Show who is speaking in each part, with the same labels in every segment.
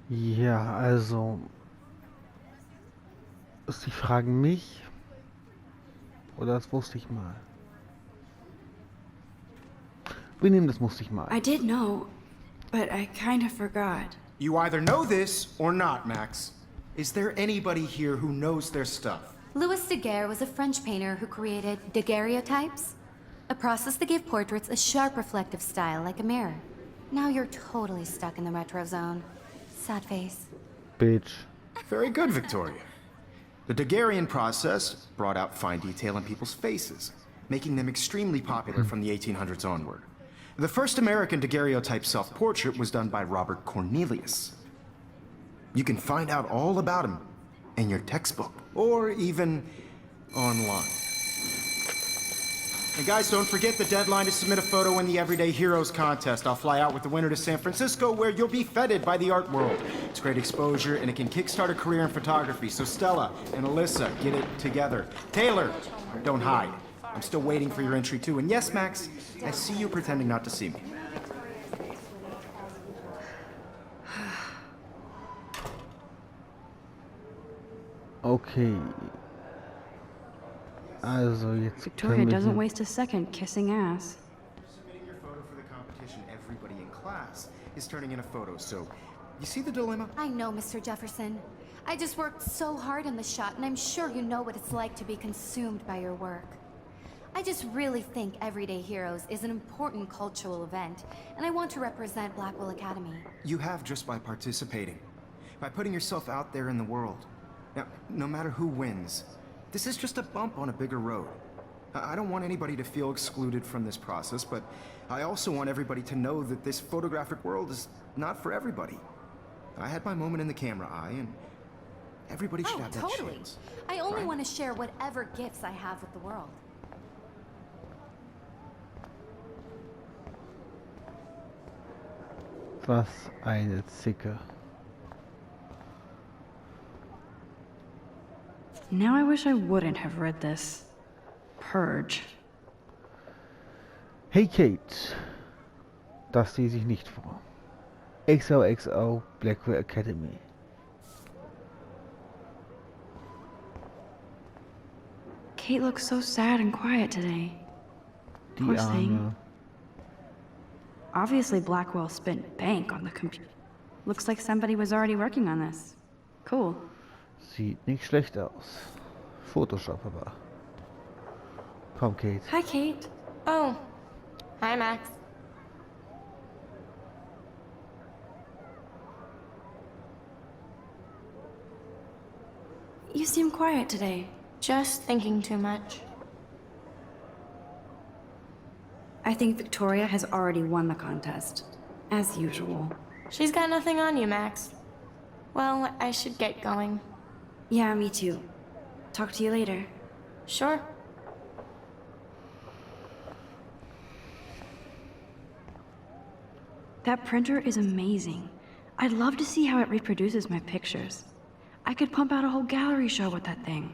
Speaker 1: Ja, also, Sie fragen mich, oder das wusste ich mal? Wir nehmen das musste ich mal.
Speaker 2: I did know, but I kind of forgot.
Speaker 3: You either know this or not, Max. Is there anybody here who knows their stuff?
Speaker 4: Louis Daguerre was a French painter who created daguerreotypes, a process that gave portraits a sharp reflective style like a mirror. Now you're totally stuck in the retro zone. Sad face.
Speaker 1: Bitch.
Speaker 3: Very good, Victoria. The Daguerrean process brought out fine detail in people's faces, making them extremely popular from the 1800s onward. The first American daguerreotype self-portrait was done by Robert Cornelius. You can find out all about him in your textbook, or even online. And guys, don't forget the deadline to submit a photo in the Everyday Heroes contest. I'll fly out with the winner to San Francisco, where you'll be feted by the art world. It's great exposure, and it can kickstart a career in photography. So Stella and Alyssa, get it together. Taylor, don't hide. I'm still waiting for your entry too. And yes, Max, I see you pretending not to see me.
Speaker 1: Okay. Also, jetzt
Speaker 2: Victoria
Speaker 1: können wir
Speaker 2: doesn't
Speaker 1: hier...
Speaker 2: waste a second kissing ass.
Speaker 3: Submitting your photo for the competition, everybody in class is turning in a photo, so you see the dilemma?
Speaker 4: I know, Mr. Jefferson. I just worked so hard on the shot, and I'm sure you know what it's like to be consumed by your work. I just really think Everyday Heroes is an important cultural event, and I want to represent Blackwell Academy.
Speaker 3: You have just by participating, by putting yourself out there in the world. Now, no matter who wins, this is just a bump on a bigger road. I don't want anybody to feel excluded from this process, but I also want everybody to know that this photographic world is not for everybody. I had my moment in the camera eye, and everybody should
Speaker 4: Oh,
Speaker 3: have that
Speaker 4: totally.
Speaker 3: chance.
Speaker 4: I only
Speaker 3: Right?
Speaker 4: want to share whatever gifts I have with the world.
Speaker 1: Was eine Zicke.
Speaker 2: Now I wish I wouldn't have read this. Purge.
Speaker 1: Hey Kate. Das lese ich nicht vor. XOXO Blackwell Academy.
Speaker 2: Kate looks so sad and quiet today.
Speaker 1: Die
Speaker 2: Poor
Speaker 1: Arme.
Speaker 2: thing. Obviously Blackwell spent bank on the computer. Looks like somebody was already working on this. Cool.
Speaker 1: Sieht nicht schlecht aus. Photoshop aber. Komm, Kate.
Speaker 2: Hi, Kate.
Speaker 5: Oh. Hi, Max.
Speaker 2: You seem quiet today.
Speaker 5: Just thinking too much.
Speaker 2: I think Victoria has already won the contest. As usual.
Speaker 5: She's got nothing on you, Max. Well, I should get going.
Speaker 2: Yeah, me too. Talk to you later.
Speaker 5: Sure.
Speaker 2: That printer is amazing. I'd love to see how it reproduces my pictures. I could pump out a whole gallery show with that thing.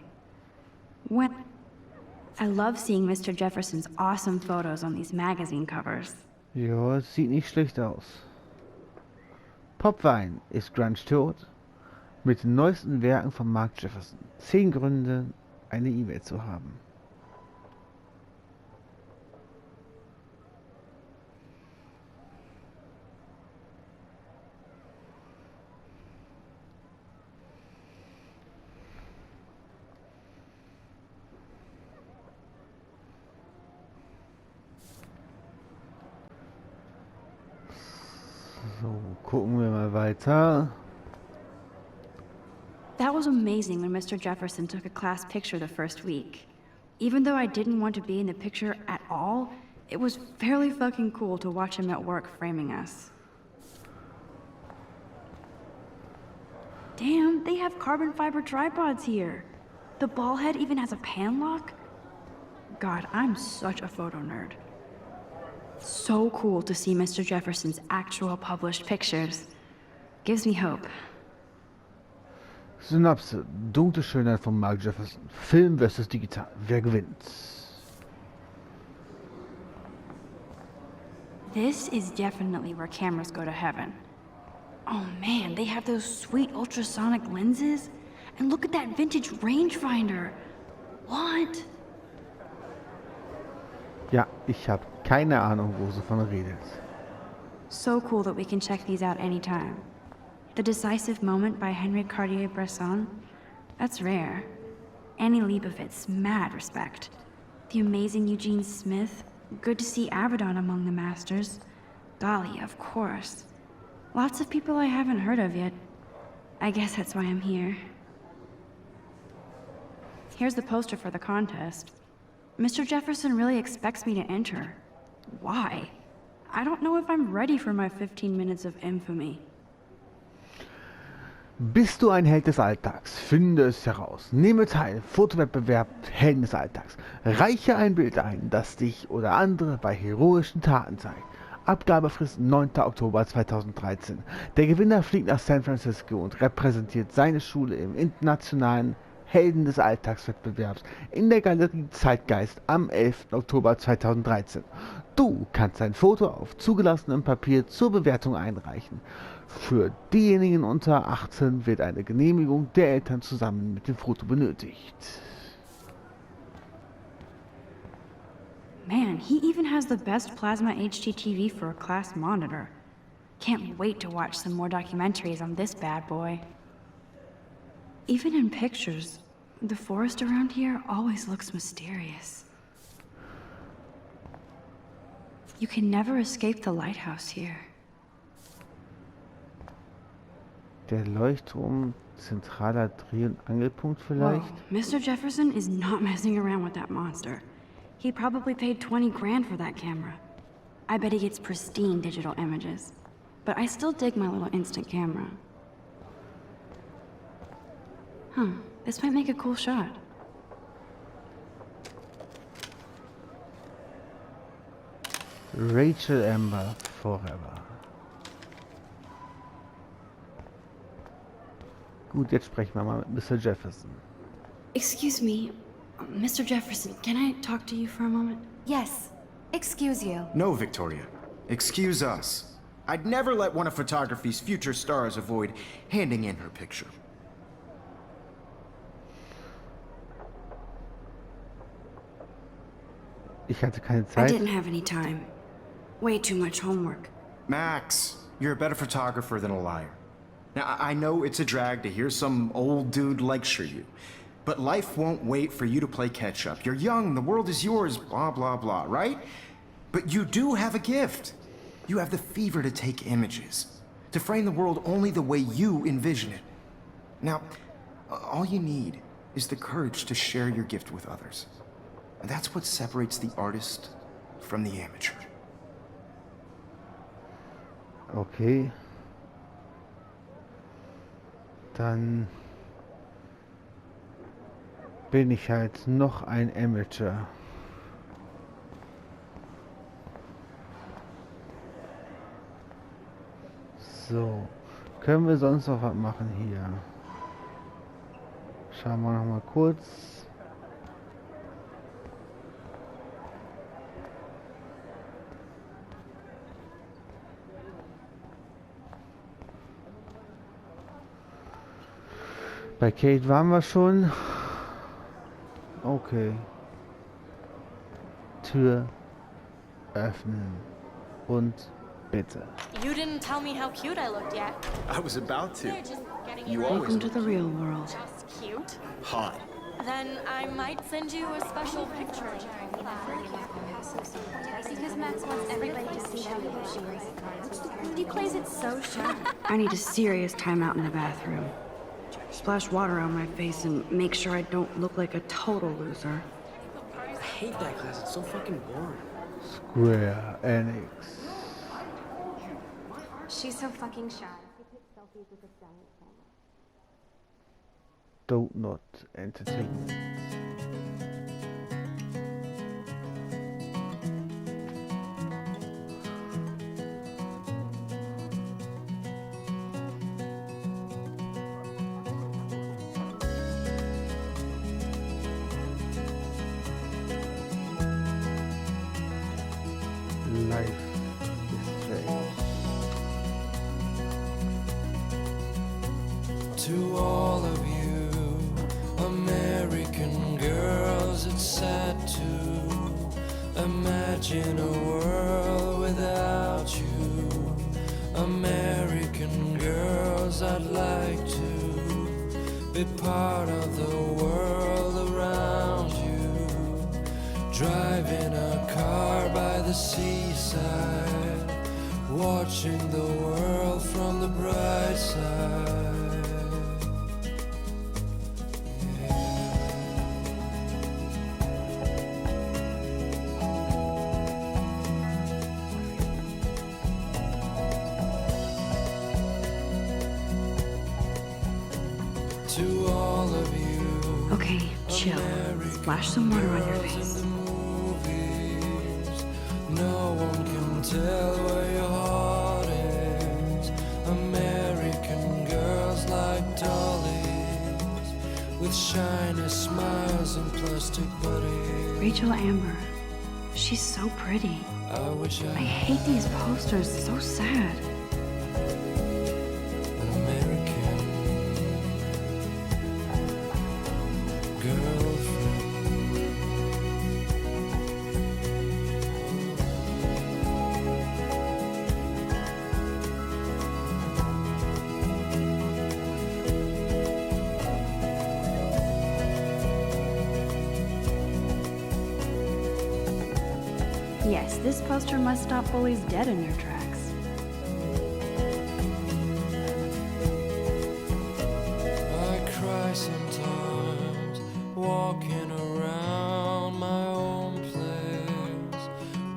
Speaker 2: I love seeing Mr. Jefferson's awesome photos on these magazine covers.
Speaker 1: Ja, sieht nicht schlecht aus. Popwein ist Grunge tot? Mit den neuesten Werken von Mark Jefferson. 10 Gründe, eine E-Mail zu haben. So, gucken wir mal weiter.
Speaker 2: That was amazing when Mr. Jefferson took a class picture the first week. Even though I didn't want to be in the picture at all, it was fairly fucking cool to watch him at work framing us. Damn, they have carbon fiber tripods here. The ball head even has a pan lock. God, I'm such a photo nerd. So cool to see Mr. Jefferson's actual published pictures. Gives me hope.
Speaker 1: Synopse. Dunkle Schönheit von Mark Jefferson. Film versus digital. Wer gewinnt?
Speaker 2: This is definitely where cameras go to heaven. Oh man, they have those sweet ultrasonic lenses. And look at that vintage rangefinder. What?
Speaker 1: Ja, ich habe keine Ahnung, wo sie von redet.
Speaker 2: So cool that we can check these out anytime. The Decisive Moment by Henry Cartier-Bresson? That's rare. Annie Leibovitz, mad respect. The amazing Eugene Smith? Good to see Abaddon among the masters. Dahlia, of course. Lots of people I haven't heard of yet. I guess that's why I'm here. Here's the poster for the contest. Mr. Jefferson really expects me to enter. Why? I don't know if I'm ready for my 15 minutes of infamy.
Speaker 1: Bist du ein Held des Alltags? Finde es heraus. Nehme teil. Fotowettbewerb Helden des Alltags. Reiche ein Bild ein, das dich oder andere bei heroischen Taten zeigt. Abgabefrist 9. Oktober 2013. Der Gewinner fliegt nach San Francisco und repräsentiert seine Schule im internationalen Helden des Alltagswettbewerbs in der Galerie Zeitgeist am 11. Oktober 2013. Du kannst ein Foto auf zugelassenem Papier zur Bewertung einreichen. Für diejenigen unter 18 wird eine Genehmigung der Eltern zusammen mit dem Foto benötigt.
Speaker 2: Man, he even has the best plasma HDTV for a class monitor. Can't wait to watch some more documentaries on this bad boy. Even in pictures, the forest around here always looks mysterious. You can never escape the lighthouse here.
Speaker 1: Der Leuchtturm, zentraler Dreh- und Angelpunkt vielleicht?
Speaker 2: Whoa, Mr. Jefferson is not messing around with that monster. He probably paid 20 grand for that camera. I bet he gets pristine digital images. But I still dig my little instant camera. Huh, this might make a cool shot.
Speaker 1: Rachel Amber Forever. Gut, jetzt sprechen wir mal mit Mr. Jefferson.
Speaker 2: Excuse me, Mr. Jefferson, can I talk to you for a moment?
Speaker 4: Yes. Excuse you.
Speaker 3: No, Victoria. Excuse us. I'd never let one of photography's future stars avoid handing in her picture.
Speaker 1: Ich hatte keine
Speaker 2: I
Speaker 1: Zeit.
Speaker 2: didn't have any time. Way too much homework.
Speaker 3: Max, you're a better photographer than a liar. Now, I know it's a drag to hear some old dude lecture you, but life won't wait for you to play catch up. You're young, the world is yours, blah, blah, blah, right? But you do have a gift. You have the fever to take images, to frame the world only the way you envision it. Now, all you need is the courage to share your gift with others. And that's what separates the artist from the amateur.
Speaker 1: Okay. Dann bin ich halt noch ein Amateur. So, können wir sonst noch was machen hier? Schauen wir noch mal kurz. Bei Kate waren wir schon. Okay. Tür öffnen. Und bitte.
Speaker 5: You didn't tell me how cute I looked yet.
Speaker 6: I was about to.
Speaker 5: They're just getting
Speaker 6: You
Speaker 5: you
Speaker 6: always
Speaker 2: Welcome to the real world.
Speaker 5: just cute.
Speaker 6: hot.
Speaker 5: Then I might send you a special picture.
Speaker 4: Because Max wants everybody to see how good she is. He plays it so shy.
Speaker 2: I need a serious timeout in the bathroom. Splash water on my face and make sure I don't look like a total loser.
Speaker 7: I hate that class. It's so fucking boring.
Speaker 1: Square Enix.
Speaker 4: She's so fucking shy.
Speaker 1: Donut Entertainment. Life is strange.
Speaker 6: To all of you American girls, it's sad to imagine a world without you. American girls, I'd like to be part of the world around you. Driving a car by the seaside, watching the world from the bright side. To all of you,
Speaker 2: Okay, chill. Splash some water on your face.
Speaker 6: movies, no one can tell where your heart is. American girls like dollies, with shiny smiles and plastic bodies.
Speaker 2: Rachel Amber. She's so pretty.
Speaker 6: I wish I
Speaker 2: I hate these posters, so sad.
Speaker 6: an American girlfriend.
Speaker 2: Yes, this poster must stop bullies dead in their tracks.
Speaker 6: I cry sometimes, walking around my own place,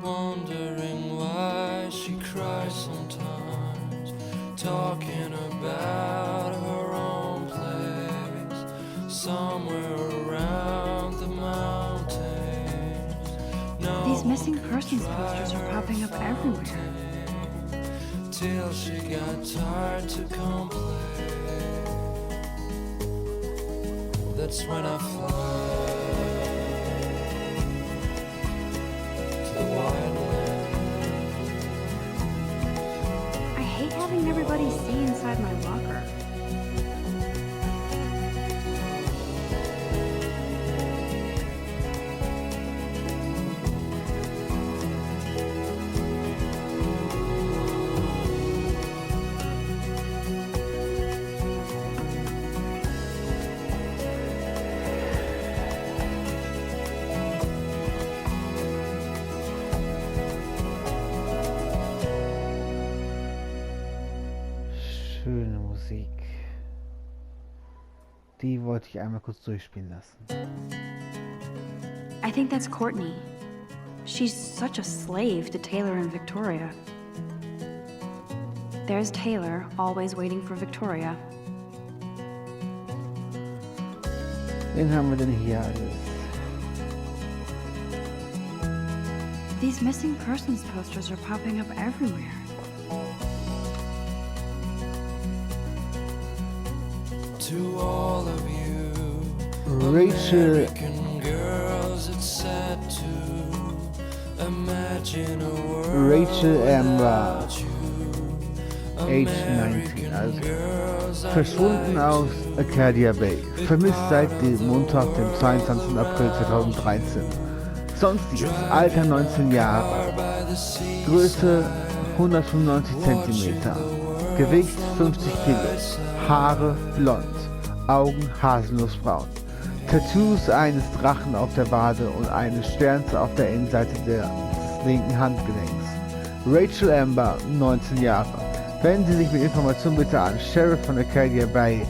Speaker 6: wondering why she cries sometimes, talking about her own place, somewhere around the mountains. No
Speaker 2: These missing persons posters are popping up everywhere.
Speaker 6: till she got tired to complain. That's when I fly to the wild land.
Speaker 2: I hate having everybody see inside my locker.
Speaker 1: Schöne Musik. Die wollte ich einmal kurz durchspielen lassen.
Speaker 2: I think that's Courtney. She's such a slave to Taylor and Victoria. There's Taylor, always waiting for Victoria.
Speaker 1: Wen haben wir denn hier alles?
Speaker 2: These missing persons posters are popping up everywhere.
Speaker 6: To all of you
Speaker 1: Rachel
Speaker 6: American girls, it's sad to imagine a world
Speaker 1: Rachel Amber,
Speaker 6: without you.
Speaker 1: age 19, also verschwunden aus Arcadia Bay, vermisst seit dem Montag, dem 22. April 2013. Sonstiges, Alter 19 Jahre, Größe 195 cm, Gewicht 50 Kilo, Haare blond, Augen haselnussbraun, Tattoos eines Drachen auf der Wade und eines Sterns auf der Innenseite des linken Handgelenks. Rachel Amber, 19 Jahre. Wenden Sie sich mit Informationen bitte an Sheriff von Arcadia Bay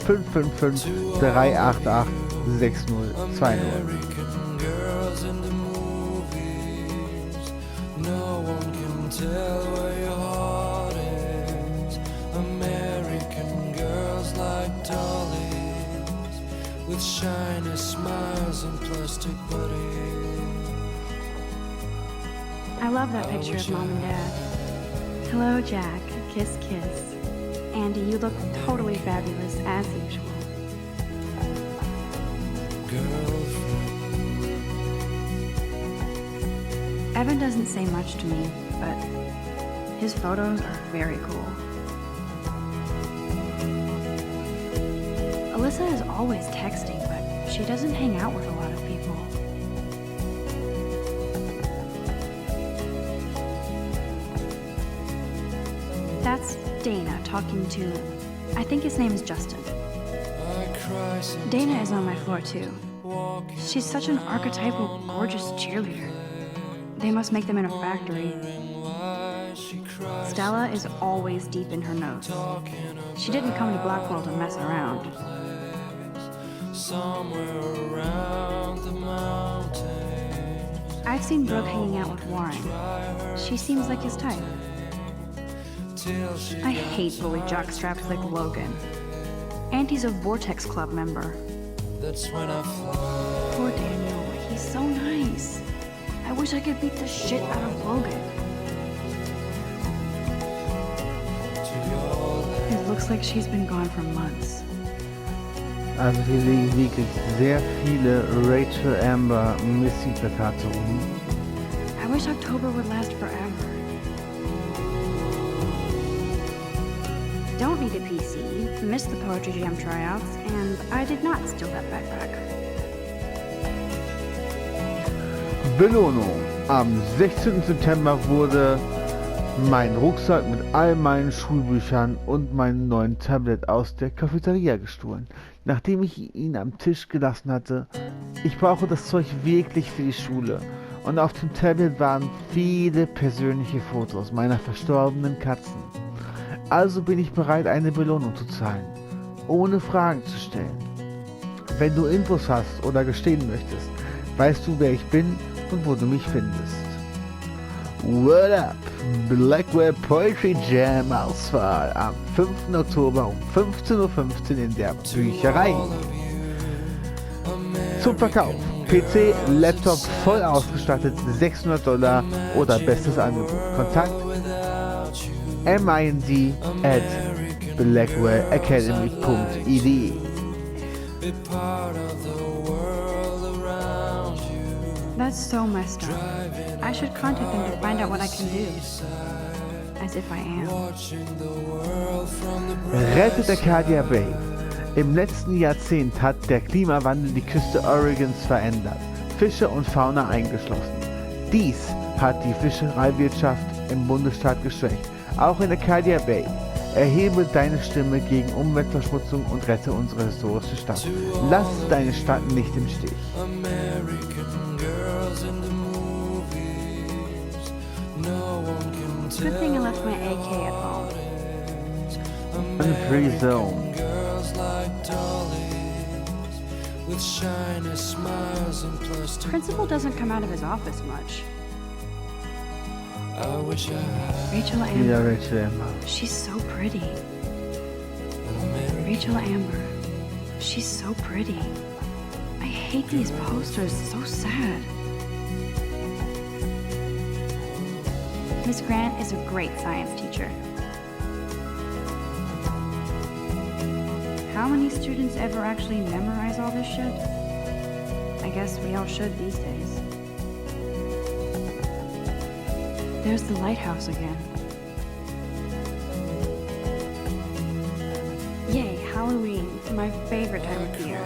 Speaker 1: 555 388 6020.
Speaker 6: American girls in the movies, no one can tell where your heart is. American girls like dollies, with shiny smiles and plastic bodies.
Speaker 2: I love that picture of Mom and Dad. Hello, Jack. Kiss, kiss. Andy, you look totally fabulous, as usual.
Speaker 6: Girlfriend,
Speaker 2: Evan doesn't say much to me, but his photos are very cool. Alyssa is always texting, but she doesn't hang out with a lot of people. That's Dana talking to, I think his name is Justin. Dana is on my floor too. She's such an archetypal, gorgeous cheerleader. They must make them in a factory. Stella is always deep in her notes. She didn't come to Blackwell to mess around. I've seen Brooke hanging out with Warren. She seems like his type. I hate bully jockstraps like Logan. And he's a Vortex Club member. Poor Daniel, he's so nice. I wish I could beat the shit out of Logan. It looks like she's been gone for months.
Speaker 1: Also hier liegen wirklich sehr viele Rachel Amber Missy Plakate rum.
Speaker 2: I wish October would last forever. Don't need a PC, missed the Poetry Jam tryouts, and I did not steal that backpack.
Speaker 1: Belohnung. Am 16. September wurde mein Rucksack mit all meinen Schulbüchern und meinem neuen Tablet aus der Cafeteria gestohlen, nachdem ich ihn am Tisch gelassen hatte. Ich brauche das Zeug wirklich für die Schule und auf dem Tablet waren viele persönliche Fotos meiner verstorbenen Katzen. Also bin ich bereit, eine Belohnung zu zahlen, ohne Fragen zu stellen. Wenn du Infos hast oder gestehen möchtest, weißt du, wer ich bin und wo du mich findest. What up? Blackwell Poetry Jam Auswahl am 5. Oktober um 15:15 Uhr in der Bücherei. Zum Verkauf. PC, Laptop voll ausgestattet, $600 oder bestes Angebot. Kontakt mind@blackwellacademy.de.
Speaker 2: That's so messed up. I should contact them to find out what I can do. As if I am.
Speaker 1: Rettet Acadia Bay. Im letzten Jahrzehnt hat der Klimawandel die Küste Oregons verändert, Fische und Fauna eingeschlossen. Dies hat die Fischereiwirtschaft im Bundesstaat geschwächt. Auch in Acadia Bay. Erhebe deine Stimme gegen Umweltverschmutzung und rette unsere historische Stadt. Lass deine Stadt nicht im Stich.
Speaker 2: Good thing I left my AK at home.
Speaker 1: Free Zone.
Speaker 2: Principal doesn't come out of his office much. Rachel
Speaker 1: Wieder
Speaker 2: Amber.
Speaker 1: Rachel Amber.
Speaker 2: She's so pretty. Rachel Amber. She's so pretty. I hate these posters, so sad. Miss Grant is a great science teacher. How many students ever actually memorize all this shit? I guess we all should these days. There's the lighthouse again. Yay, Halloween, my favorite time of year.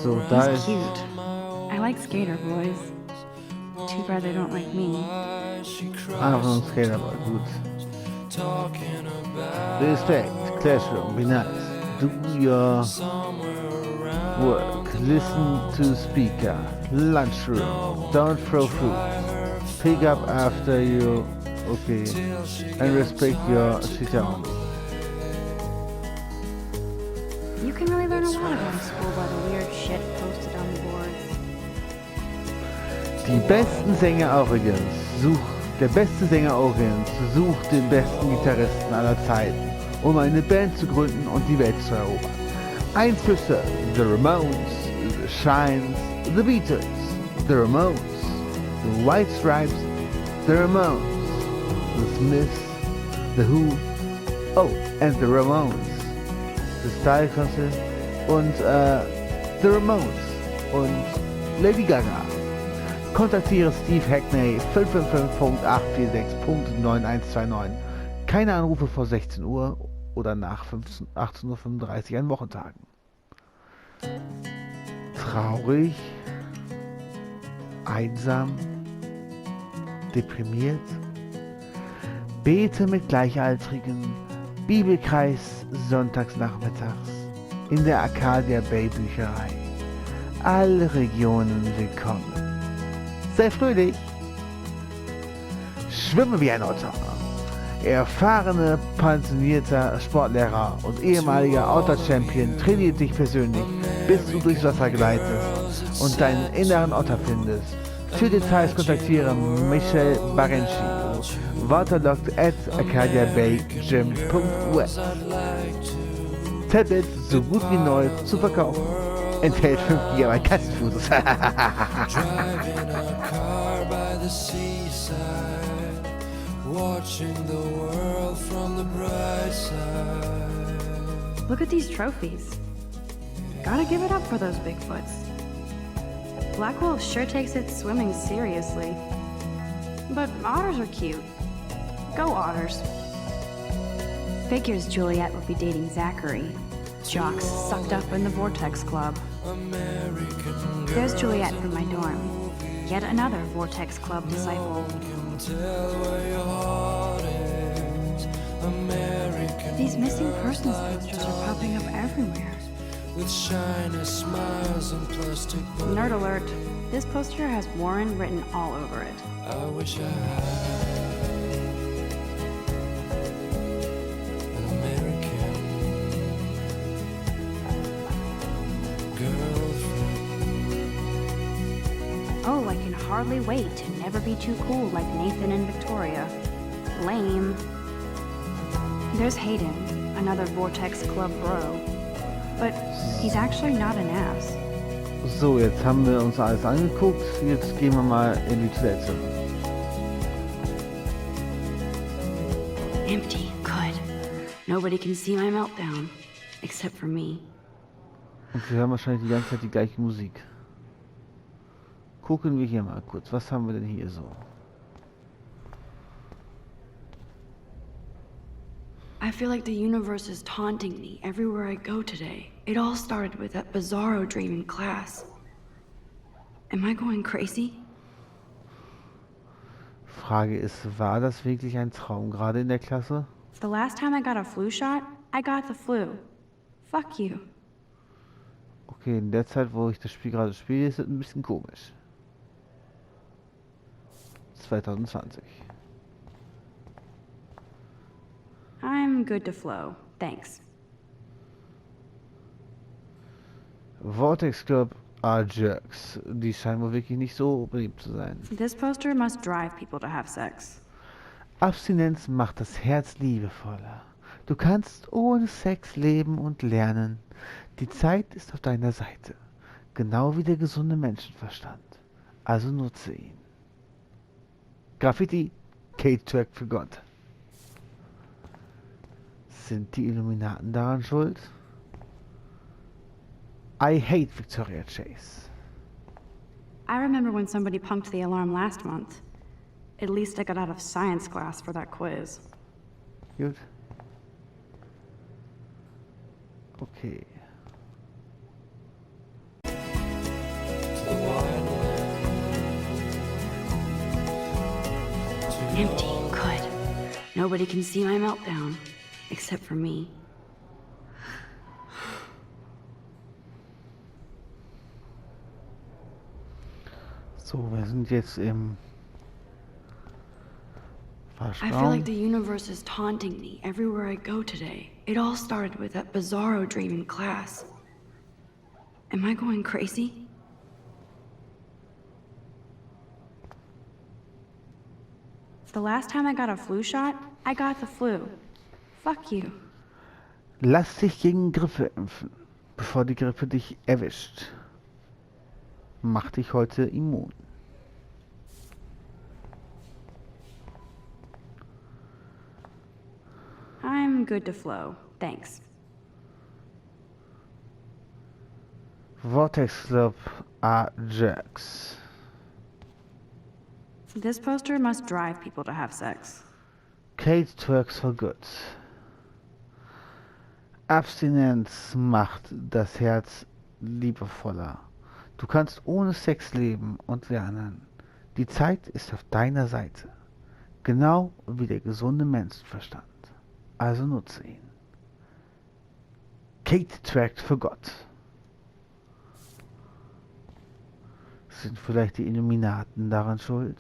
Speaker 1: So, da
Speaker 2: He's
Speaker 1: ist
Speaker 2: cute. I like skater boys. Too bad they don't like me.
Speaker 1: einer von uns Skaterboy. Gut. Respect, Classroom, be nice. Do your work. Listen to speaker. Lunchroom. Don't throw food. Pick up after you. Okay. And respect your sit-down.
Speaker 2: You can really learn a lot about school by the weird shit posted on the boards.
Speaker 1: Die besten Sänger Oregons. Der beste Sänger Oregons sucht den besten Gitarristen aller Zeiten, um eine Band zu gründen und die Welt zu erobern. Einflüsse: The Ramones, The Shines, The Beatles, The Ramones, The White Stripes, The Ramones, The Smiths, The Who, oh, and The Ramones, The Style Council und The Ramones und Lady Gaga. Kontaktiere Steve Hackney 555.846.9129. Keine Anrufe vor 16 Uhr oder nach 18:35 Uhr an Wochentagen. Traurig, einsam, deprimiert. Bete mit Gleichaltrigen, Bibelkreis sonntagsnachmittags in der Arcadia Bay Bücherei. Alle Regionen willkommen. Sei fröhlich. Schwimme wie ein Otter. Erfahrene, pensionierter Sportlehrer und ehemaliger Otter-Champion trainiert dich persönlich, bis du durchs Wasser gleitest und deinen inneren Otter findest. Für Details kontaktiere Michel Barenci. Waterlogged at acadiabaygym.web. Tablet so gut wie neu zu verkaufen. Enthält 5 GB Kastenfotos.
Speaker 2: Look at these trophies. Gotta give it up for those Bigfoots. Black Wolf sure takes its swimming seriously. But otters are cute. Go otters. Figures Juliet would be dating Zachary. Jocks sucked up in the Vortex Club. There's Juliet from my dorm. Yet another Vortex Club disciple. These missing persons posters are popping up everywhere.
Speaker 6: With shiny smiles and plastic
Speaker 2: Nerd alert. This poster has Warren written all over it.
Speaker 6: I wish I had an American girlfriend.
Speaker 2: Oh, I can hardly wait to never be too cool like Nathan and Victoria. Lame. There's Hayden, another Vortex Club bro. But he's actually not an ass.
Speaker 1: So, jetzt haben wir uns alles angeguckt. Jetzt gehen wir mal in die Toilette.
Speaker 2: Empty. Good. Nobody can see my meltdown. Except for me.
Speaker 1: Und wir hören wahrscheinlich die ganze Zeit die gleiche Musik. Gucken wir hier mal kurz. Was haben wir denn hier so?
Speaker 2: I feel like the universe is taunting me everywhere I go today. It all started with that bizarro dream in class. Am I going crazy?
Speaker 1: Frage ist, war das wirklich ein Traum gerade in der Klasse?
Speaker 2: The last time I got a flu shot, I got the flu. Fuck you.
Speaker 1: Okay, in der Zeit, wo ich das Spiel gerade spiele, ist es ein bisschen komisch. 2020.
Speaker 2: I'm good to flow. Thanks.
Speaker 1: Vortex Club are jerks. Die scheinen wohl wirklich nicht so beliebt zu sein.
Speaker 2: This poster must drive people to have sex.
Speaker 1: Abstinenz macht das Herz liebevoller. Du kannst ohne Sex leben und lernen. Die Zeit ist auf deiner Seite. Genau wie der gesunde Menschenverstand. Also nutze ihn. Graffiti, Kate Track für Gott. Sind die Illuminaten daran schuld? I hate Victoria Chase.
Speaker 2: I remember when somebody punked the alarm last month. At least I got out of science class for that quiz.
Speaker 1: Gut. Okay.
Speaker 2: Empty. Good. Nobody can see my meltdown. Except for me.
Speaker 1: So, wir sind jetzt im
Speaker 2: I feel like
Speaker 1: Waschraum.
Speaker 2: the universe is taunting me everywhere I go today. It all started with that bizarro dream in class. Am I going crazy? The last time I got a flu shot, I got the flu. Fuck you.
Speaker 1: Lass dich gegen Grippe impfen, bevor die Grippe dich erwischt. Mach dich heute immun.
Speaker 2: I'm good to flow. Thanks.
Speaker 1: Vortex Club are jerks.
Speaker 2: This poster must drive people to have sex.
Speaker 1: Kate twerks for good. Abstinenz macht das Herz liebevoller. Du kannst ohne Sex leben und lernen. Die Zeit ist auf deiner Seite. Genau wie der gesunde Menschenverstand. Also nutze ihn. Kate trackt für Gott. Sind vielleicht die Illuminaten daran schuld?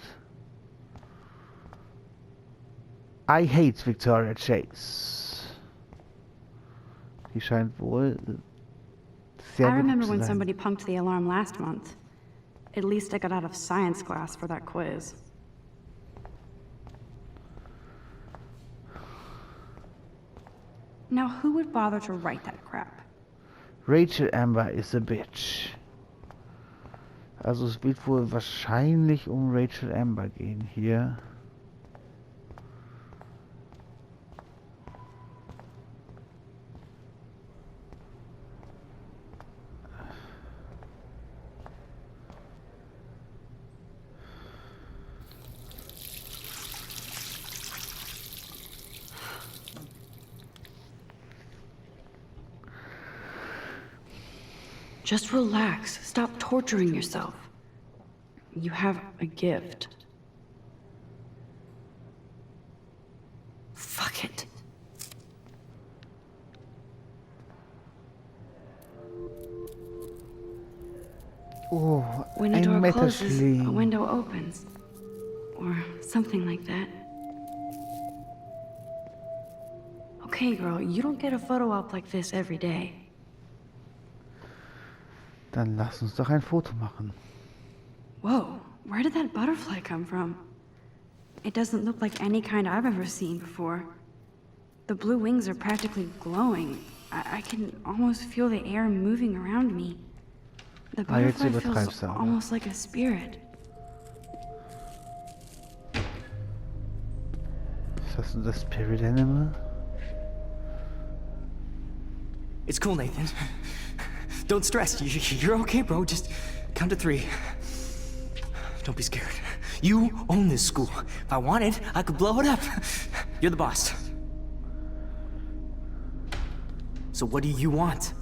Speaker 1: I hate Victoria Chase. Die scheint wohl sehr
Speaker 2: I remember
Speaker 1: beliebt
Speaker 2: when
Speaker 1: zu sein.
Speaker 2: somebody punked the alarm last month. At least I got out of science class for that quiz. Now, who would bother to write that crap?
Speaker 1: Rachel Amber is a bitch. Also es wird wohl wahrscheinlich um Rachel Amber gehen hier.
Speaker 2: Just relax. Stop torturing yourself. You have a gift. Fuck it.
Speaker 1: Oh,
Speaker 2: When a
Speaker 1: ein
Speaker 2: door closes, a
Speaker 1: Metterschling.
Speaker 2: window opens. Or something like that. Okay, girl, you don't get a photo op like this every day.
Speaker 1: Dann lass uns doch ein Foto machen.
Speaker 2: Whoa, where did that butterfly come from? It doesn't look like any kind I've ever seen before. The blue wings are practically glowing. I can almost feel the air moving around me. The
Speaker 1: Jetzt
Speaker 2: butterfly
Speaker 1: übertreibst
Speaker 2: feels
Speaker 1: du aber.
Speaker 2: almost like a spirit.
Speaker 1: Ist das unser Spirit Animal?
Speaker 7: It's cool, Nathan. Don't stress. You're okay, bro. Just count to 3. Don't be scared. You own this school. If I wanted, I could blow it up. You're the boss. So what do you want?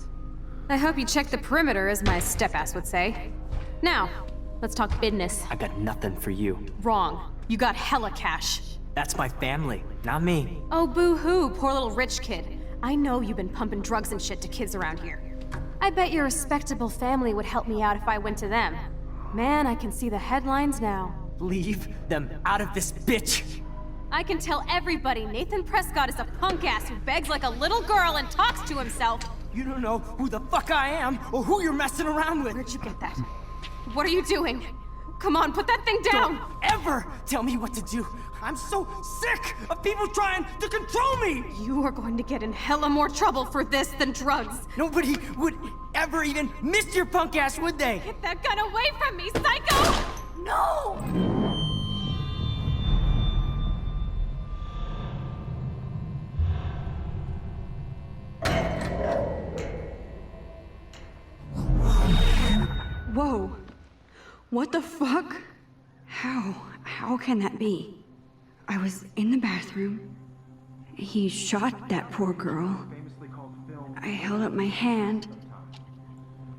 Speaker 8: I hope you check the perimeter, as my step-ass would say. Now, let's talk business.
Speaker 7: I got nothing for you.
Speaker 8: Wrong. You got hella cash.
Speaker 7: That's my family, not me.
Speaker 8: Oh, boo-hoo, poor little rich kid. I know you've been pumping drugs and shit to kids around here. I bet your respectable family would help me out if I went to them. Man, I can see the headlines now.
Speaker 7: Leave them out of this bitch.
Speaker 8: I can tell everybody Nathan Prescott is a punk ass who begs like a little girl and talks to himself.
Speaker 7: You don't know who the fuck I am or who you're messing around with.
Speaker 8: Where'd you get that? What are you doing? Come on, put that thing down!
Speaker 7: Don't ever tell me what to do. I'm so sick of people trying to control me.
Speaker 8: You are going to get in hella more trouble for this than drugs.
Speaker 7: Nobody would ever even miss your punk ass, would they?
Speaker 8: Get that gun away from me, psycho! No!
Speaker 2: Whoa. What the fuck? How can that be? I was in the bathroom. He shot that poor girl. I held up my hand.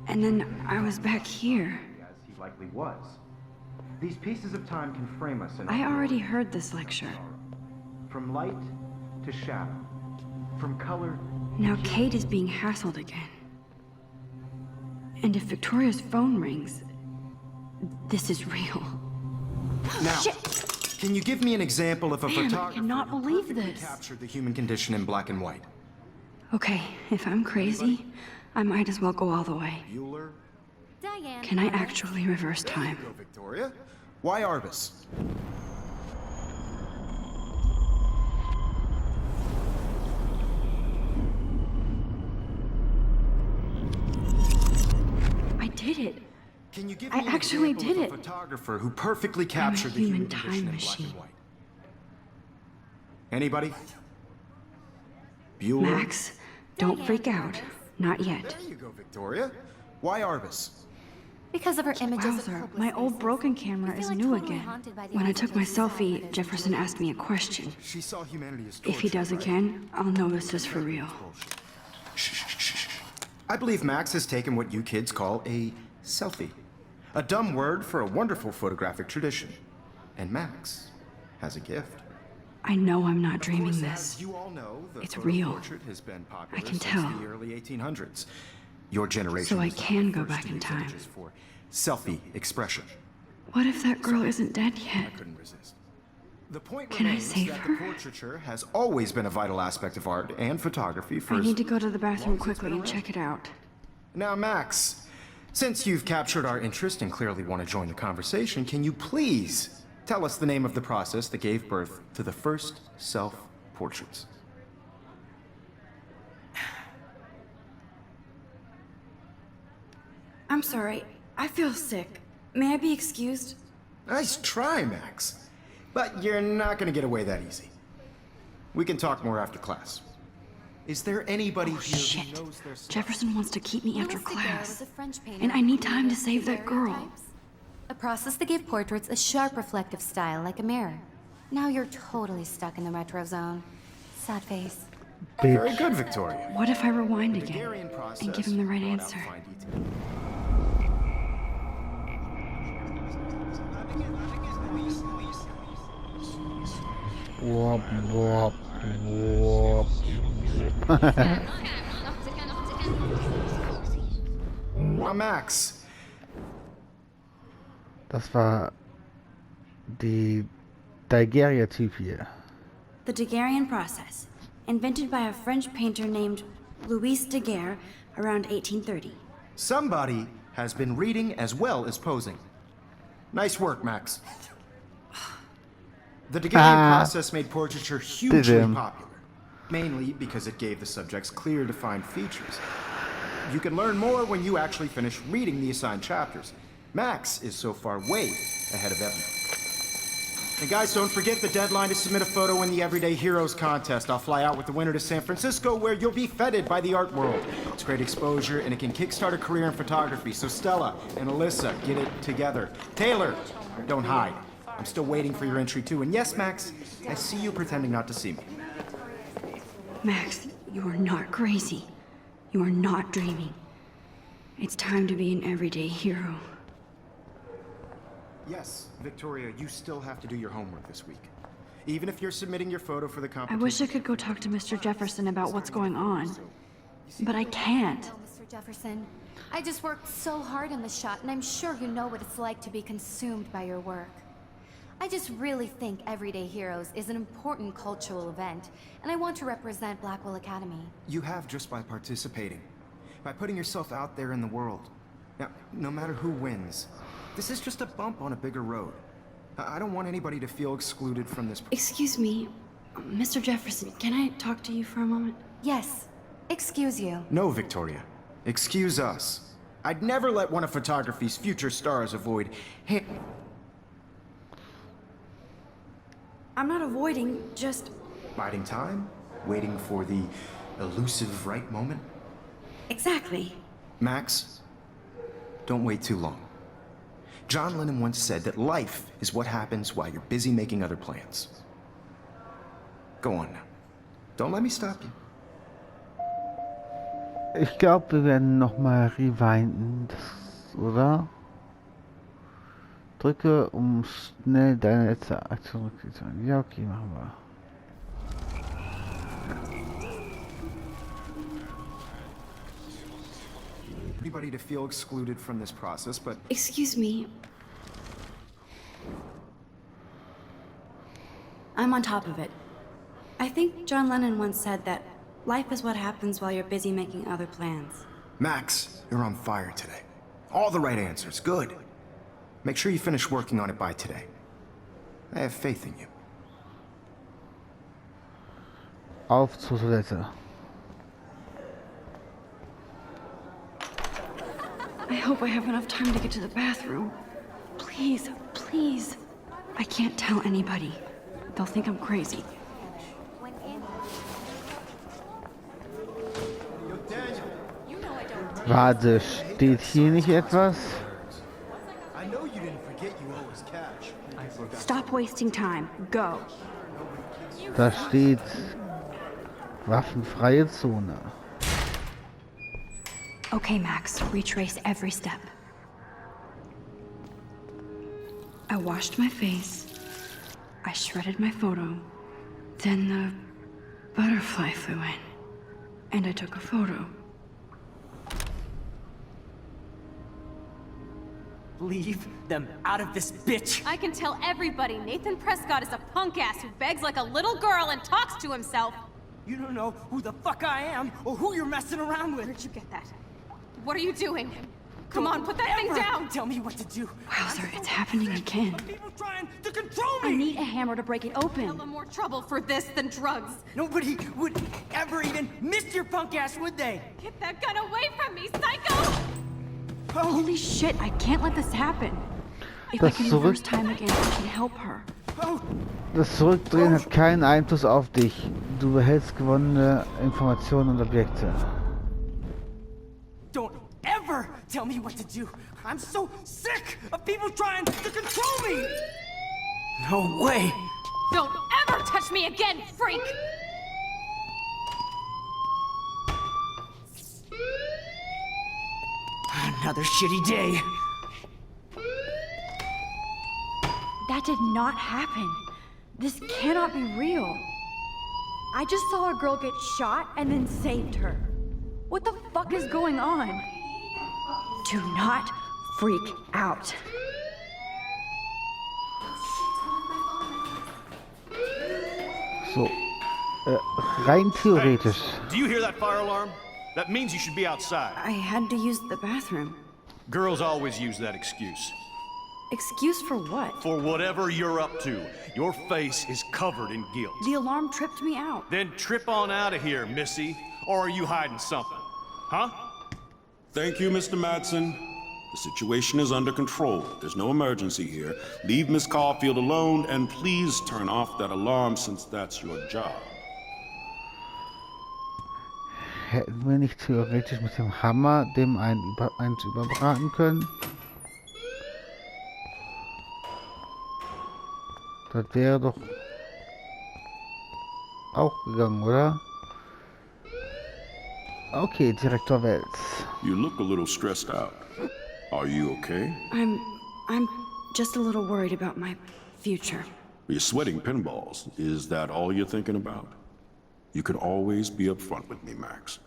Speaker 2: And then I was back here.
Speaker 3: As he likely was. These pieces of time can frame us in
Speaker 2: I already heard this lecture.
Speaker 3: from light to shadow, from color.
Speaker 2: Now Kate is being hassled again. And if Victoria's phone rings, this is real.
Speaker 3: Now,
Speaker 2: Shit!
Speaker 3: can you give me an example of a
Speaker 2: Man, I
Speaker 3: photographer
Speaker 2: cannot
Speaker 3: who
Speaker 2: believe
Speaker 3: perfectly
Speaker 2: this.
Speaker 3: captured the human condition in black and white?
Speaker 2: Okay, if I'm crazy, I might as well go all the way.
Speaker 3: Bueller?
Speaker 4: Diane.
Speaker 2: Can I actually reverse time?
Speaker 3: Go, Victoria. Why Arbus?
Speaker 2: I did it.
Speaker 3: Can you give
Speaker 2: I
Speaker 3: me an
Speaker 2: actually
Speaker 3: example
Speaker 2: did
Speaker 3: of a
Speaker 2: it.
Speaker 3: photographer who perfectly captured the
Speaker 2: human
Speaker 3: human
Speaker 2: time
Speaker 3: condition in black
Speaker 2: machine.
Speaker 3: and white? Anybody? Bueller?
Speaker 2: Max, don't freak out. Not yet.
Speaker 3: There you go, Victoria. Why Arbus?
Speaker 4: Because of her images of
Speaker 2: Wowzer,
Speaker 4: hopeless
Speaker 2: my old
Speaker 4: faces.
Speaker 2: broken
Speaker 4: I
Speaker 2: camera
Speaker 4: feel
Speaker 2: is
Speaker 4: like
Speaker 2: new
Speaker 4: totally
Speaker 2: again.
Speaker 4: haunted by the
Speaker 2: When I
Speaker 4: idea
Speaker 2: took
Speaker 4: of
Speaker 2: my
Speaker 4: being sad
Speaker 2: selfie,
Speaker 4: that
Speaker 2: Jefferson
Speaker 4: it's
Speaker 2: asked me a question.
Speaker 3: She saw humanity as
Speaker 2: If he
Speaker 3: torture,
Speaker 2: does
Speaker 3: right?
Speaker 2: again, I'll know this is for real.
Speaker 3: I believe Max has taken what you kids call a selfie. A dumb word for a wonderful photographic tradition. And Max has a gift.
Speaker 2: I know I'm not dreaming
Speaker 3: Of course,
Speaker 2: this.
Speaker 3: as you all know, the
Speaker 2: It's
Speaker 3: photo
Speaker 2: real.
Speaker 3: portrait has been popular
Speaker 2: I can
Speaker 3: since
Speaker 2: tell.
Speaker 3: the early 1800s. Your generation
Speaker 2: So I
Speaker 3: was the
Speaker 2: can go
Speaker 3: first
Speaker 2: back
Speaker 3: to
Speaker 2: in
Speaker 3: use
Speaker 2: time.
Speaker 3: images for selfie expression.
Speaker 2: What if that girl isn't dead
Speaker 3: I
Speaker 2: yet?
Speaker 3: couldn't resist. The point
Speaker 2: Can I
Speaker 3: remains
Speaker 2: save
Speaker 3: that
Speaker 2: her?
Speaker 3: the portraiture has always been a vital aspect of art and photography for
Speaker 2: I
Speaker 3: as
Speaker 2: need to go to the bathroom
Speaker 3: long as it's
Speaker 2: quickly
Speaker 3: been
Speaker 2: and check it out.
Speaker 3: Now, Max, since you've captured our interest and clearly want to join the conversation, can you please tell us the name of the process that gave birth to the first self-portraits?
Speaker 2: I'm sorry. I feel sick. May I be excused?
Speaker 3: Nice try, Max. But you're not going to get away that easy. We can talk more after class. Is there anybody here
Speaker 2: Shit.
Speaker 3: who knows their stuff?
Speaker 2: Jefferson wants to keep me after
Speaker 4: Louis Daguerre
Speaker 2: class.
Speaker 4: was a French painter
Speaker 2: And I need
Speaker 4: who
Speaker 2: time to
Speaker 4: used
Speaker 2: save that girl.
Speaker 4: daguerreotypes, a process that gave portraits a sharp reflective style like a mirror. Now you're totally stuck in the retro zone. Sad face.
Speaker 3: Very good, Victoria.
Speaker 2: What if I rewind
Speaker 3: The
Speaker 2: again
Speaker 3: Daguerrean process
Speaker 2: and give him the right
Speaker 3: brought out
Speaker 2: answer?
Speaker 3: fine detail.
Speaker 1: Wop, wop, wop.
Speaker 3: Now, Max,
Speaker 1: Das war die Daguerreotyp hier.
Speaker 2: The Daguerrean process, invented by a French painter named Louis Daguerre around 1830.
Speaker 3: somebody has been reading as well as posing. Nice work, Max. The Daguerrean process made portraiture hugely
Speaker 1: Did
Speaker 3: popular, mainly because it gave the subjects clear, defined features. You can learn more when you actually finish reading the assigned chapters. Max is so far way ahead of everyone. And guys, don't forget the deadline to submit a photo in the Everyday Heroes contest. I'll fly out with the winner to San Francisco, where you'll be feted by the art world. It's great exposure, and it can kickstart a career in photography. So Stella and Alyssa, get it together. Taylor, don't hide. I'm still waiting for your entry too. And yes, Max, I see you pretending not to see me.
Speaker 2: Max, you are not crazy. You are not dreaming. It's time to be an everyday hero.
Speaker 3: Yes, Victoria, you still have to do your homework this week. Even if you're submitting your photo for the
Speaker 2: I
Speaker 3: competition.
Speaker 2: wish I could go talk to Mr. Jefferson about what's going on, but I can't.
Speaker 4: No, Mr. Jefferson. I just worked so hard on the shot, and I'm sure you know what it's like to be consumed by your work. I just really think Everyday Heroes is an important cultural event, and I want to represent Blackwell Academy.
Speaker 3: You have just by participating, by putting yourself out there in the world. Now, no matter who wins, this is just a bump on a bigger road. I don't want anybody to feel excluded from this.
Speaker 2: Excuse me, Mr. Jefferson, can I talk to you for a moment?
Speaker 4: Yes. Excuse you.
Speaker 3: No, Victoria. Excuse us. I'd never let one of photography's future stars avoid.
Speaker 2: I'm not avoiding, just...
Speaker 3: Biding time, waiting for the elusive right moment.
Speaker 2: Exactly.
Speaker 3: Max, don't wait too long. John Lennon once said that life is what happens while you're busy making other plans. Go on now. Don't let me stop you.
Speaker 1: Ich glaube, wir werden nochmal rewinden, oder? Drücke, um schnell deine letzte Aktion zurückzuziehen. Ja, okay, machen wir.
Speaker 3: Anybody to feel excluded from this process, but
Speaker 2: Excuse me. I'm on top of it. I think John Lennon once said that life is what happens while you're busy making other plans.
Speaker 3: Max, you're on fire today. All the right answers. Good. Make sure you finish working on it by today. I have faith in you.
Speaker 1: Auf zur Toilette.
Speaker 2: I hope I have enough time to get to the bathroom. Please, please. I can't tell anybody. They'll think I'm crazy.
Speaker 1: Warte, steht hier nicht etwas?
Speaker 2: Stop wasting time. Go.
Speaker 1: Da steht waffenfreie Zone.
Speaker 2: Okay, Max, retrace every step. I washed my face. I shredded my photo. Then the butterfly flew in. And I took a photo.
Speaker 7: Leave them out of this bitch!
Speaker 8: I can tell everybody Nathan Prescott is a punk ass who begs like a little girl and talks to himself.
Speaker 7: You don't know who the fuck I am or who you're messing around with.
Speaker 8: Where'd you get that? What are you doing? Come on, put that thing
Speaker 7: Ever
Speaker 8: down!
Speaker 7: Tell me what to do.
Speaker 2: Wowzer, it's happening again.
Speaker 7: People trying to control me.
Speaker 2: I need a hammer to break it open.
Speaker 8: Hella more trouble for this than drugs.
Speaker 7: Nobody would ever even miss your punk ass, would they?
Speaker 8: Get that gun away from me, psycho!
Speaker 2: Holy shit, I can't let this happen. If I
Speaker 1: Das
Speaker 2: can reverse time again, I can help her.
Speaker 1: Das Zurückdrehen hat keinen Einfluss auf dich. Du behältst gewonnene Informationen und Objekte.
Speaker 7: Don't ever tell me what to do. I'm so sick of people trying to control me. No way.
Speaker 8: Don't ever touch me again, freak!
Speaker 7: Another shitty day.
Speaker 2: That did not happen. This cannot be real. I just saw a girl get shot and then saved her. What the fuck is going on? Do not freak out.
Speaker 1: So, rein theoretisch.
Speaker 9: Do you hear that fire alarm? That means you should be outside.
Speaker 2: I had to use the bathroom.
Speaker 9: Girls always use that excuse.
Speaker 2: Excuse for what?
Speaker 9: For whatever you're up to, your face is covered in guilt.
Speaker 2: The alarm tripped me out.
Speaker 9: Then trip on out of here, Missy. Or are you hiding something? Huh?
Speaker 10: Thank you, Mr. Madsen. The situation is under control. There's no emergency here. Leave Miss Caulfield alone, and please turn off that alarm since that's your job.
Speaker 1: Hätten wir nicht theoretisch mit dem Hammer dem eins überbraten können? Das wäre doch auch gegangen, oder? Okay, Direktor Wells.
Speaker 10: You look a little stressed out. Are you okay?
Speaker 2: I'm just a little worried about my future.
Speaker 10: You're sweating pinballs. Is that all you're thinking about? You can always be upfront with me, Max.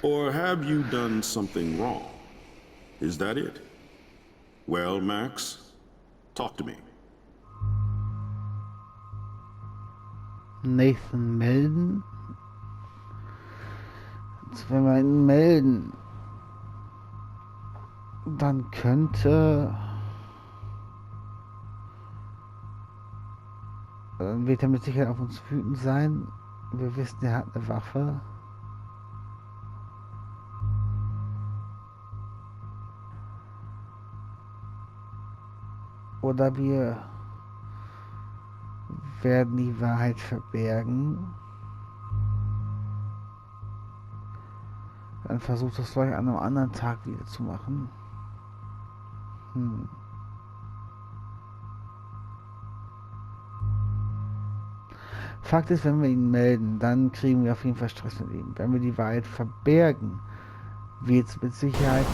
Speaker 10: Or have you done something wrong? Is that it? Well, Max, talk to me.
Speaker 1: Nathan melden. Jetzt, wenn wir ihn melden, dann wird er mit Sicherheit auf uns wütend sein. Wir wissen, er hat eine Waffe. Oder wir werden die Wahrheit verbergen. Dann versucht das vielleicht an einem anderen Tag wieder zu machen. Fakt ist, wenn wir ihn melden, dann kriegen wir auf jeden Fall Stress mit ihm. Wenn wir die Wahrheit verbergen, wird es mit Sicherheit